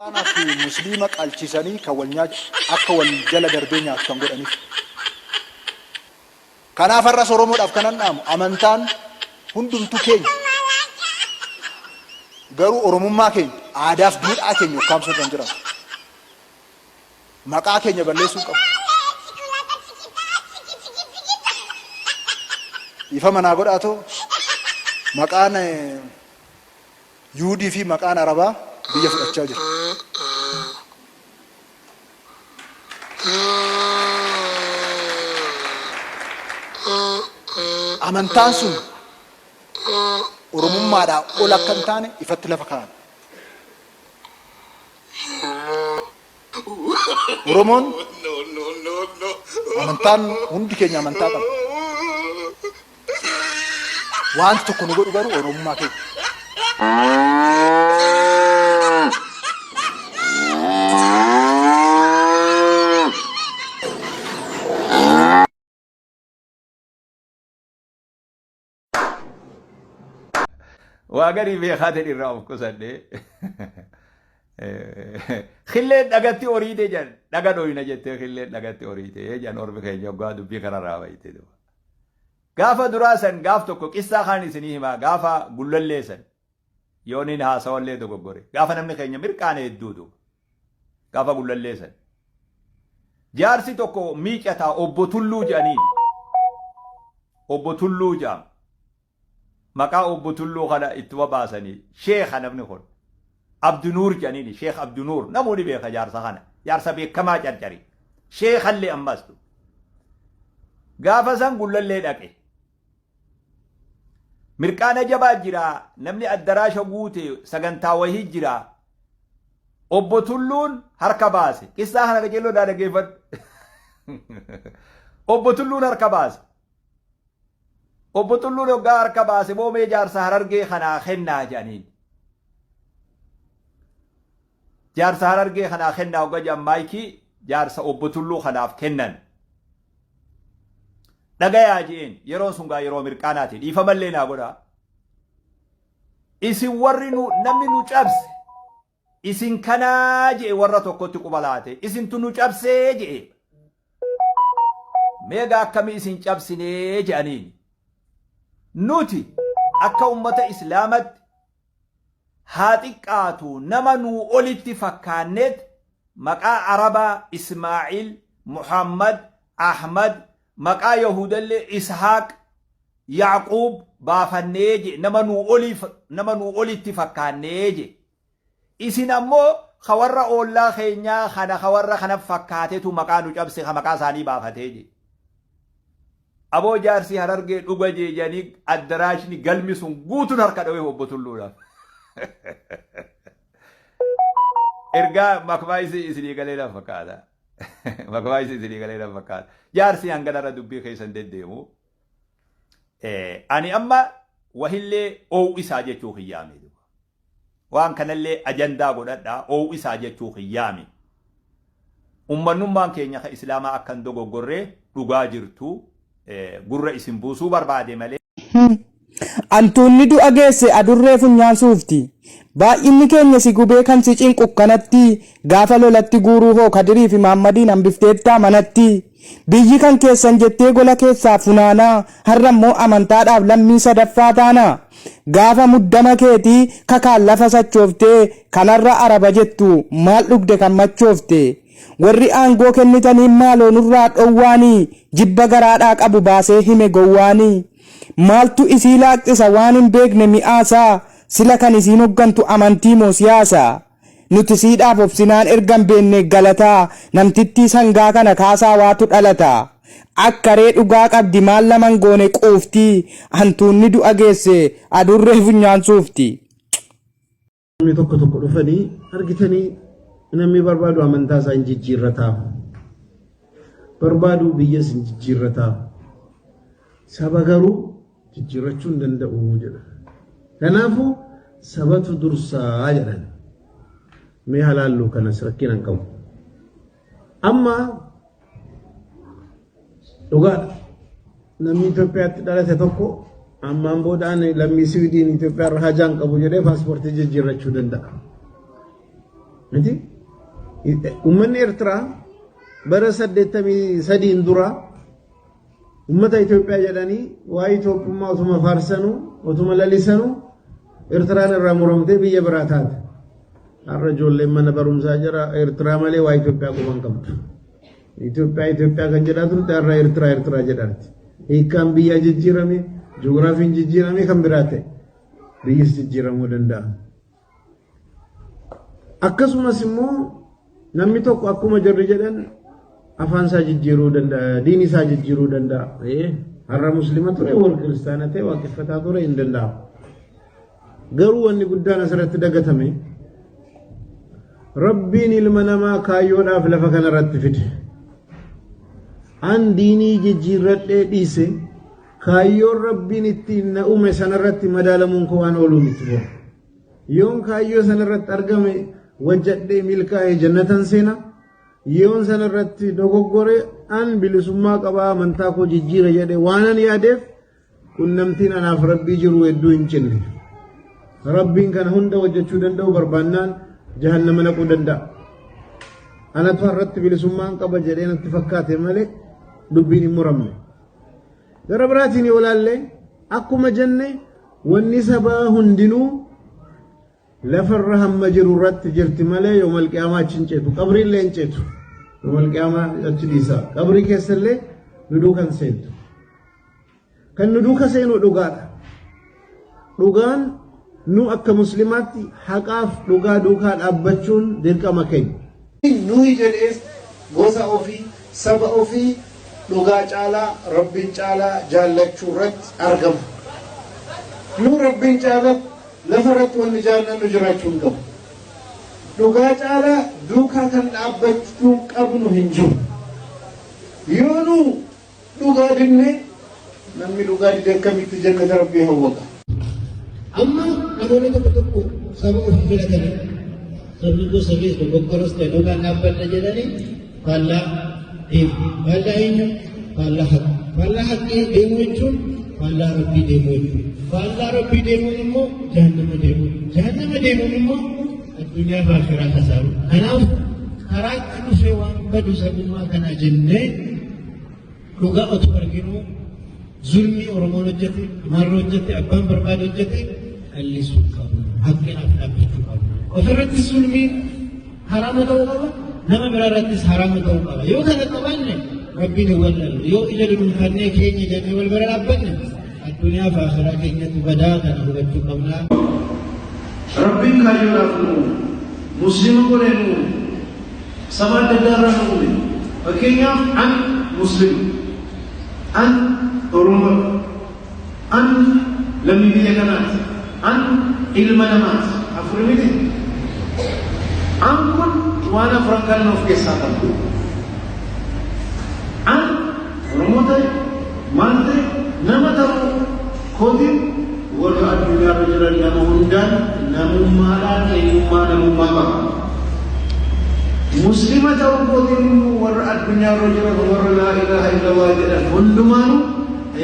أنا في مسلمة الجسني كولنياج أكول جل دربينيا تنقل أنيف كان أفر سرمود أفكان نام أمانتان هندم تكين قالوا أرمم ما كين عادف دود أكين يقام سنجرا ما كأكين يبلسوا كم يفهم أنا أقول أتو مكان يودي في مكان عربا بيجي أتشاجر amantaan sun oromummaadhaa ol akka hin taane ifatti lafa kaa'an. Oromoon amantaan hundi keenya amantaa qaba. Wanti tokko nu godhu garuu oromummaa keenya. واغري في خاطر الرام كسدي خلي دغتي اوريدي جن دغدو ينجت خلي دغتي اوريدي جن اور بخي جوغا دبي كرا راويتي دو غافا دراسن غافتو كو قصه خاني سني ما غافا غللسن يونين ها سولي دو غوري غافا نمني خيني مرقانه يدودو غافا غللسن جارسي توكو ميقتا اوبوتولو جانين اوبوتولو جام مكا أبوتلو خلا إتواباسني شيخ أنا بنقول عبد النور جانيني شيخ عبد النور نموني بيخ جارسا خنا جارسا بيخ كما جرجري شيخ اللي أمبستو غافزان قول اللي داكي مركانا جبا جرا نمني الدراش وقوتي سغنتا وهي جرا أبوتلون هركباسي كيسا خنا كجلو دادا كيفت أبوتلون هركباسي Obbotulluun hoggaa harka baase boomee jaarsa harargee kanaa kennaa jedhaniin. Jaarsa harargee kanaa kennaa hoggaa jedhan maayikii jaarsa obbotulluu kanaaf kennan. Dhagayaa jeen yeroon sun gaa yeroo mirqaanaati dhiifamallee naa godhaa. Isin warri namni nu cabse isin kanaa jee warra tokkotti qubalaate isintu nu cabsee jee. Meegaa akkamii isin cabsinee jedhaniin. Nuti akka ummata islaamatti haatiqqaatu nama nuu olitti fakkaanneet maqaa arabaa Ismaa'il, Muhammad, Ahmad, maqaa Yahudallee Ishaaq, Yaaquub baafannee je nama nuu olitti fakkaannee je. Isin ammoo hawarra oollaa keenyaa kana hawarra kana fakkaatetu maqaa nu cabse maqaa isaanii baafatee je. Aboo jaarsi harargee dhuga jeejanii addaraashni galmi sun guutuun harka dhawee obbotulluudhaaf. Ergaa makbaayisi isinii galeedhaaf fakkaata. Makbaayisi isinii galeedhaaf fakkaata. Jaarsi hanganarra dubbii keessan deddeemu. Ani amma wahillee oowwu isaa jechuu hiyyaame. Waan kanallee ajandaa godhadhaa oowwu isaa jechuu hiyyaame. Ummannummaan keenya ka islaamaa akkan dogoggorree dhugaa jirtu. Gurra isin buusuu barbaade malee. Antuunni du'a geesse adurree funyaan suufti. Baay'inni keenya si gubee kan si cinqu kanatti gaafa lolatti guuruu hoo Kadirii fi Maammadiin hambifteettaa manatti. Biyyi kan keessan jettee gola keessaa funaanaa har'ammoo amantaadhaaf lammii sadaffaa taana. Gaafa muddama keetii kakaan lafa sachooftee kanarra araba jettu maal dhugde kan machoofte. Warri aangoo kennitanii maaloo nurraa dhowwaanii jibba garaadhaa qabu baasee hime gowwaanii. Maaltu isii laaqxisa waan hin beekne mi'aasaa sila kan isiin hoggantu amantii moo siyaasaa. Nuti siidhaaf obsinaan ergan beenne galataa namtittii sangaa kana kaasaa waatu dhalataa. Akkaree dhugaa qabdi maal laman goone quuftii hantuunni du'a geesse adurree funyaan suufti. Tokko tokko dhufanii argitanii. Namni barbaadu amantaa isaa jijjiirrataa barbaadu biyya isaa jijjiirrataa saba garuu jijjiirrachuu hin danda'u jedha. Kanaafuu sabatu dursaa jedhan mee halaallu kanas rakkina hin qabu. Amma dhugaadha namni Itoophiyaatti dhalate tokko ammaan boodaan lammii Siwiidin Itoophiyaa irra hajaan qabu jedhee paaspoortii jijjiirrachuu danda'a. miti ummanni Eertiraa bara 83 dura ummata Itoophiyaa jedhanii waa Itoophiyaa utuma faarsanu utuma lalisanu Eertiraan irraa muramtee biyya biraa taate har'a ijoolleen mana barumsaa jira Eertiraa malee waa Itoophiyaa quban qabdu Itoophiyaa kan jedhaa turte har'a Eertiraa jedhamti hiikkaan biyya jijjiirame ji'oogiraafiin jijjiirame kan biraa ta'e biyyis jijjiiramuu danda'a. Akkasumas immoo namni tokko akkuma jarri jedhan afaan isaa jijjiiruu danda'a, diin isaa jijjiiruu danda'a. Har'a muslima ture wal kiristaana ta'e waaqeffataa ture hin danda'a. Garuu wanni guddaan asirratti dagatame Rabbiin ilma namaa kaayyoodhaaf lafa kanarratti fide. An diinii jijjiirradhee dhiise kaayyoon Rabbiin ittiin na uume sanarratti madaalamuun koo waan ooluu miti boo. Yoon kaayyoo sanarratti argame wajjadhee milkaa'ee jannatan seena yoon sanarratti dogoggore an bilisummaa qabaa amantaa koo jijjiira jedhe waanan yaadeef qunnamtiin anaaf Rabbii jiru hedduu hin cinne. Rabbiin kana hunda hojjechuu danda'u barbaannaan jahannama naquu danda'a. Anatu har'atti bilisummaan qaba jedhee natti fakkaate malee dubbiin hin muramne. Gara biraatiin yoo ilaalle akkuma jenne wanni sabaa hundinuu lafarra hamma jiru irratti jirti malee yoomal qiyaamaa achi hin ceetu qabrii illee hin ceetu yoomal qiyaamaa achi dhiisa qabrii keessallee nu duukan seentu kan nu duuka seenu dhugaadha dhugaan nu akka muslimaatti haqaaf dhugaa duukaa dhaabbachuun dirqama keenya nuyi jedhees gosa ofii saba ofii dhugaa caalaa rabbiin caalaa jaallachuu irratti argama nu rabbiin caalaa lafarratti wanni jaallannu jiraachuu hin qabu. Dhugaa caalaa duukaa kan dhaabbachuu qabnu hin jiru. Yoo nu dhugaa dinne namni dhugaa dide akkamitti jannata rabbii hawwaqa. Amma namoonni tokko saba ofii filatanii sabni gosa keessa dogoggoros ta'e dhugaan dhaabbadha jedhanii faallaa deemu. Faallaa eenyu? Faallaa haqa. Faallaa haqii deemuu jechuun faallaa rabbii deemuu jechuudha. Faallaa rabbii deemuun immoo jahannama deemuu. Jahannama deemuun immoo addunyaa fi akhiraa kasaaru. Kanaaf karaa itti dhufee waan badu sabummaa kana jennee dhugaa otoo arginu zulmii Oromoon hojjete, Amaarri hojjete, Abbaan barbaade hojjete qallisuu qabu. Haqqinaaf dhaabbachuu qabu. Ofirratti zulmiin haraama ta'uu qaba. Nama biraarrattis haraama ta'uu qaba. Yoo kana qabaanne rabbiin hin wallalu. Yoo ija dunuunfannee keenya jennee wal bira dhaabbanne الدنيا في آخرة كينية بداء كان هو قبلها ربي كايو لافنو مسلم قولنو سبا ددارنو وكينيا عن مسلم عن أروما عن لم يبيكنات عن علم نمات أفرميتي عن كن وانا فرنكال نوفي ساتم عن أروما مانتي nama tahu kodim warra addunyaa jiran nama hundaan namummaadhaan eenyummaa namummaa qaba. Muslima ta'uu kodim warra addunyaa jiran warra laa ilaaha illallah jedhan hundumaanu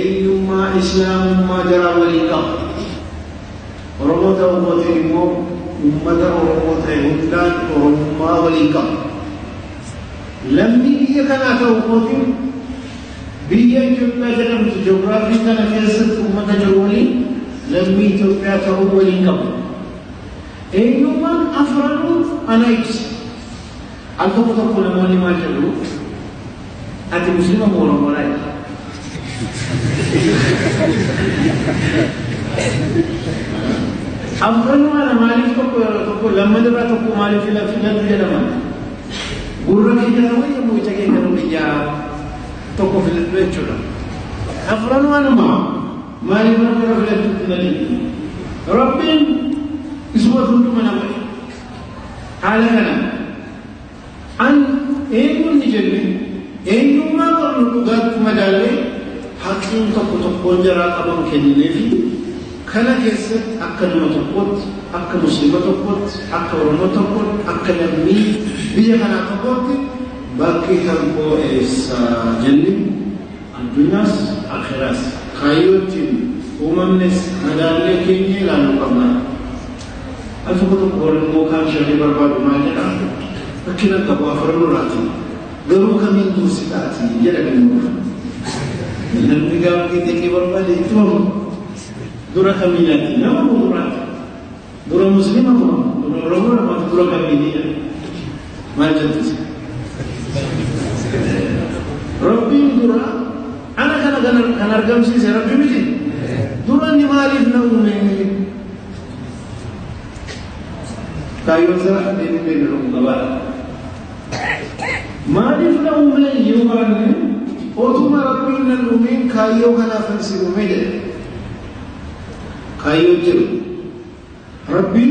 eenyummaa islaamummaa jaraa waliin qaba. Oromoo ta'uu kodim immoo ummata Oromoo ta'e hundaan oromummaa waliin qaba. Lammii biyya kanaa ta'uu kodim biyya Itoophiyaa jedhamtu ji'oogiraafii kana keessatti uummata jiru waliin lammii Itoophiyaa ta'uu waliin qabu. Eenyummaan afranuu ana ibsa. Al tokko tokko namoonni maal jedhu ati muslima moo Oromoodhaa jedha. Afranuu ana maaliif tokko lammadarraa tokko maaliif filatu jedhama. Gurra keenya wayya mucha keenya biyyaa tokko filatu jechuudha. Afranuu anuma maaliif nama filatu filanii Rabbiin isuma hunduma nama haala kana an eenyuun ni jenne eenyummaa qabnu dhugaatti madaalee haqqiin tokko tokkoon jaraa qaban kennineefi kana keessatti akka nama tokkotti akka muslima tokkotti akka Oromoo tokkotti akka lammii biyya kanaa tokkotti bakki tokkoo eessa jenne addunyaas akhiraas kaayyootiin uumamnes madaallee keenya ilaaluu qabna. أفضل ورمو كان شغل برباد ما جدا فكنا كبو أفرنو راتي قالوا كمين دوسيتاتي جدا كنور لأنه قالوا كي برباد يتوهم دورا كميناتي نما دوراتي دورا مسلمة دورا رمونا ما دورا كمينية ما جدت ربي دورا أنا كان أرقم سيسي ربي مجي دورا نمالي نومي kayu zara ini belum kabar. Mari kita umumnya yuman ni, otu marapun dan umin kayu kana fansi umide. Kayu jil. Rabbi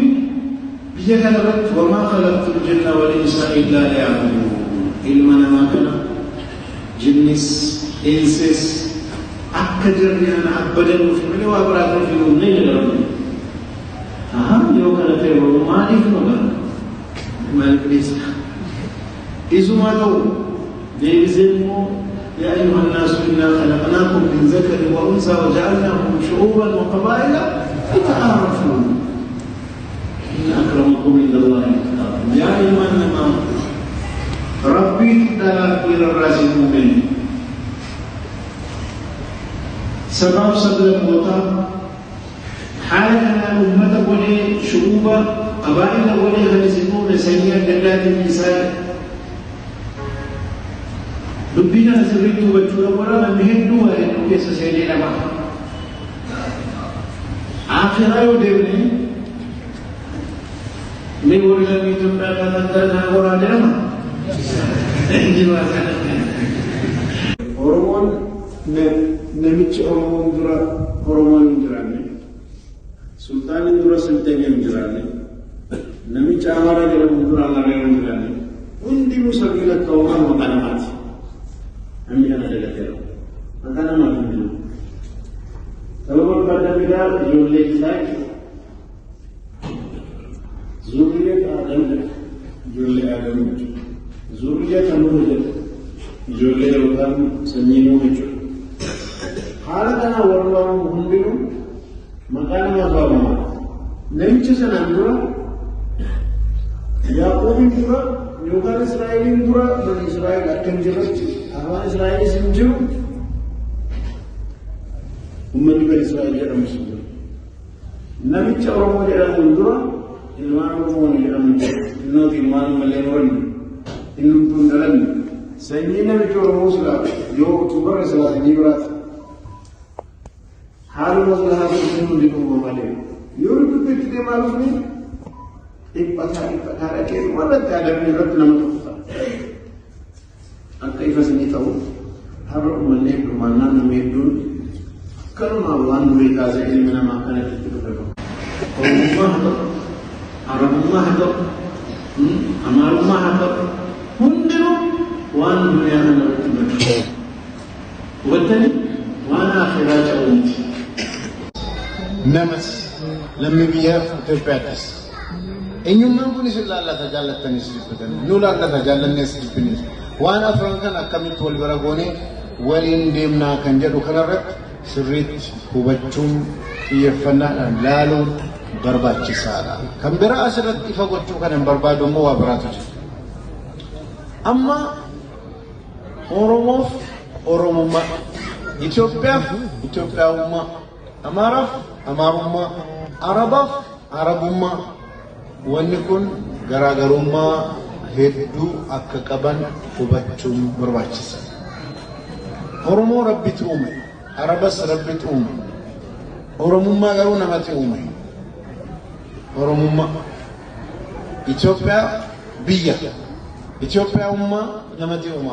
biya kana rat wa ma khalaqtul jinna wal insa illa liya'budun. Ilmana ma kana jinnis insis akajar ni ana abadan fi mali wa barakun fi umnayya rabbi. Yo kana tebo mali fuga mal bisa izuma law bizimo ya ayuha an-nas inna khalaqnakum min dhakarin wa unsa wa ja'alnakum shu'uban wa qaba'ila lita'arafu inna akramakum indallahi atqakum ya ayuha an-nas rabbi ta'ala ir-rasul mu'min sabab sabla mota حالنا أمة ولي شعوبا قبائل ولي هنسكون سيئا جلات النساء دبنا سريتو بجورا ولا مهدوا وإنه كيس سيدي لما آخر يوديني من ورنا ميتم بأنا ورا درما أورمون نميتش أورمون درا أورمون دراني Sultan Indra Sultan Indrani, Nami Chamara de Mudra Indrani, Undi Musabila Kawan Makanamat, Amina de Latero, Makanamat. Salomon Padamida, Julie Sack, Zuliet Adam, Julie Adam, Zuliet Amudet, Julie Otam, Sanino Mitchell. Haradana Warlam Hundiru. Makana mazama namicha sana dura Yaqubin dura Yukan Israelin dura dan Israel akan jirati awan Israel sinju umat Israel jadi musuh namicha orang jadi dura ilman orang jadi musuh inno ilman melenon inno tundalan sanyi namicha orang musuh yo tubar Israel jirat हाल मसला है लिखूंगा वाले यूरोप के कितने मालूम नहीं एक पता रखे मदद आदम ने रत्न मत अकई फसनी तो हर मने प्रमाणना मेडुन कर्मा वान वेदा से इल्मना माकने कितने अरब उम्मा है तो हमार उम्मा है तो हुंदिनो वान दुनिया में रत्न वतनी वान आखिरत उम्मती نمس لما بيها تبعتس إنهم ما بني سلا الله تجعل التنس جبتني نولا الله تجعل الناس جبتني وأنا فرنكا أكمل تولي برغوني ولين ديمنا كنجر وكنرت سريت هوبتشوم يفنا لالو برباد جسارا كم برا أسرت إفقوتشو كان برباد مو وبراتج أما أوروما إثيوبيا أمة أمارما عربما ونكون غراغرما هدو أككبان فبتشوم برباتشس أورمو ربي تومي عربس ربي تومي أورمما غرونا ما تومي أورمما إثيوبيا بيا إثيوبيا أمة لما تومي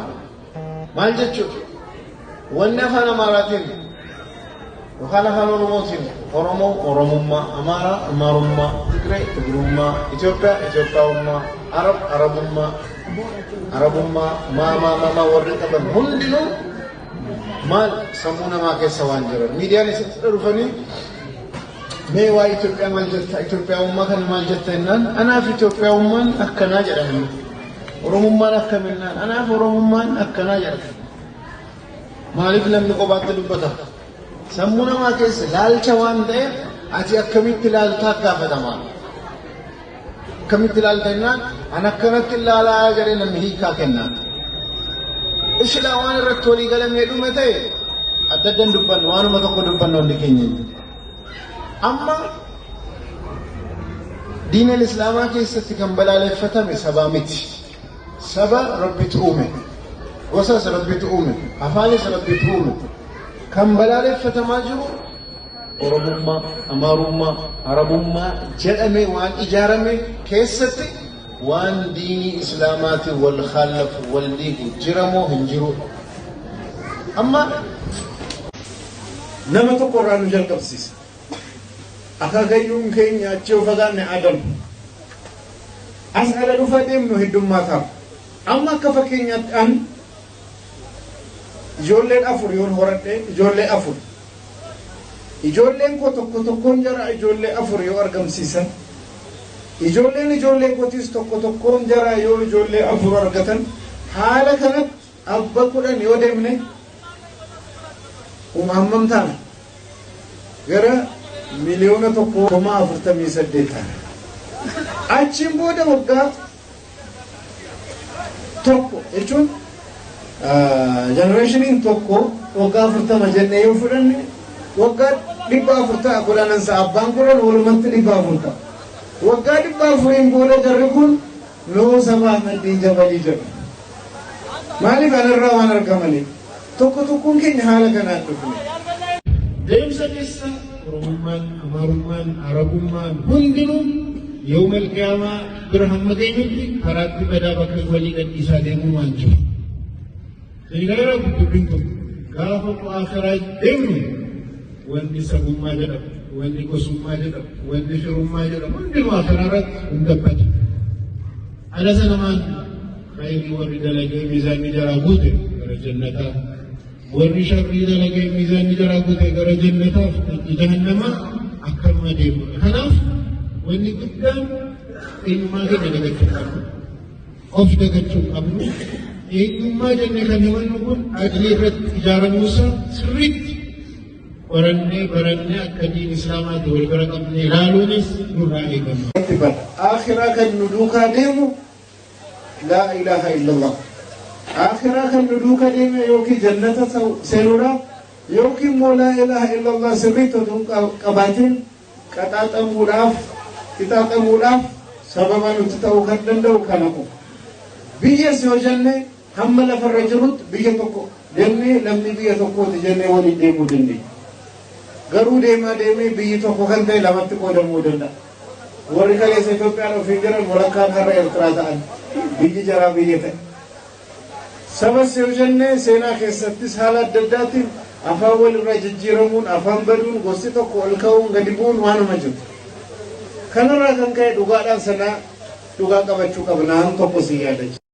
ما الجتشو والنفنا مراتين وخالا خالو رموتين أورمما أمارما تجري تجرما إثيوبيا أمة عربما ما ورد أبدا هندلو مال سمونا ما كسوان جرا ميديا نسيترفني ما هو إثيوبيا مالجتا إثيوبيا أمة كان مالجتا إنن أنا في إثيوبيا أمة أكنا جرا أورمما أكملنا أنا في أورمما أكنا جرا مالك لم نقبض لبته سمونا ما كيس لالچا وان ده أتي أكمل تلالتا كافة دمان akkamitti ilaaltannaan an akkanatti ilaalaa jedhee namni hiikaa kennaa. Ishilaa waan irratti walii galamee dhume ta'e adda addan dubbannu waanuma tokko dubbannu hundi keenya. Amma diin al-islaamaa keessatti kan balaaleffatame sabaa miti. Saba rabbitu uume. Gosas rabbitu uume. Afaanis rabbitu uume. Kan balaaleffatamaa jiru Oromummaa, Amaarummaa, Arabummaa jedhame waan ijaarame keessatti waan diinii islaamaatiin wal khaalafu wal diigu jiramoo hin jiru. Amma nama tokko irraa nu jalqabsiisa. Akaakayyuun keenya achi of fagaanne Adam. As ala dhufa deemnu heddummaataaf. Amma akka fakkeenyaatti an ijoolleen afur yoon horadhe ijoollee afur. Ijoolleen koo tokko tokkoon jara ijoollee afur yoo argamsiisan. Ijoolleen ijoollee kootis tokko tokkoon jara yoo ijoollee afur argatan haala kanatti abba 10 yoo deemne hammam taana gara miliyoona 1.48 taana. Achiin booda waggaa tokko jechuun generationiin tokko waggaa 40 jennee yoo fudhanne waggaa 400 godhanansa abbaan kuran walumatti 400. Waggaa 400 booda jarri kun noo sabaa maddii jabalii jedhu. Maaliif anarraa waan argamanii tokko tokkoon keenya haala kanaan dhufne. Deemsa keessa Oromummaan, Amaarummaan, Arabummaan hundinuu يوم القيامة برهم مدينتي فرات بدا بكر ولي قد إسا ديمو وانجو سيغيرا كتبينكم كافة آخرات ديمو واندي سبو ما جرب واندي قسم ما جرب واندي شرم ما جرب واندي آخرات اندبت على زنمان خير ورد لكي ميزان جرابوته كرا جنتا ورد شر لكي ميزان جرابوته كرا جنتا جهنم أكرم ديمو خلاف wanni guddaan eenyummaa keenya dagachuu qabnu of dagachuu qabnu eenyummaa jennee kan himannu kun adilii irratti ijaaramuusaa sirriitti qorannee barannee akka diin islaamaatti wal bira qabnee ilaaluunis nurraa eegama. Akhiraa kan nu duukaa deemu laa ilaaha illallah. Akhiraa kan nu duukaa deeme yookiin jannata seenuudhaaf yookiin immoo laa ilaaha illallah sirriitti otoo qabaatiin qaxaaxamuudhaaf ixaaxamuudhaaf sababa nuti ta'uu kan danda'u kana qofa. Biyya si yoo jenne hamma lafarra jirutti biyya tokko jennee lamni biyya tokkooti jennee waliin deemuu dandeenya. Garuu deemee biyyi tokko kan ta'e lamatti qoodamuu danda'a. Warri kaleessa Itoophiyaan ofiin jiran walakkaan har'a Eertiraa ta'an biyyi jaraa biyya ta'e. Saba si yoo jenne seenaa keessattis haala adda addaatiin afaan walirraa jijjiiramuun afaan baduun gosti tokko ol ka'uun gadi bu'uun waanuma jiru. Kanarraa kan ka'e dhugaadhaan sanaa dhugaa qabachuu qabna tokko si yaadachi.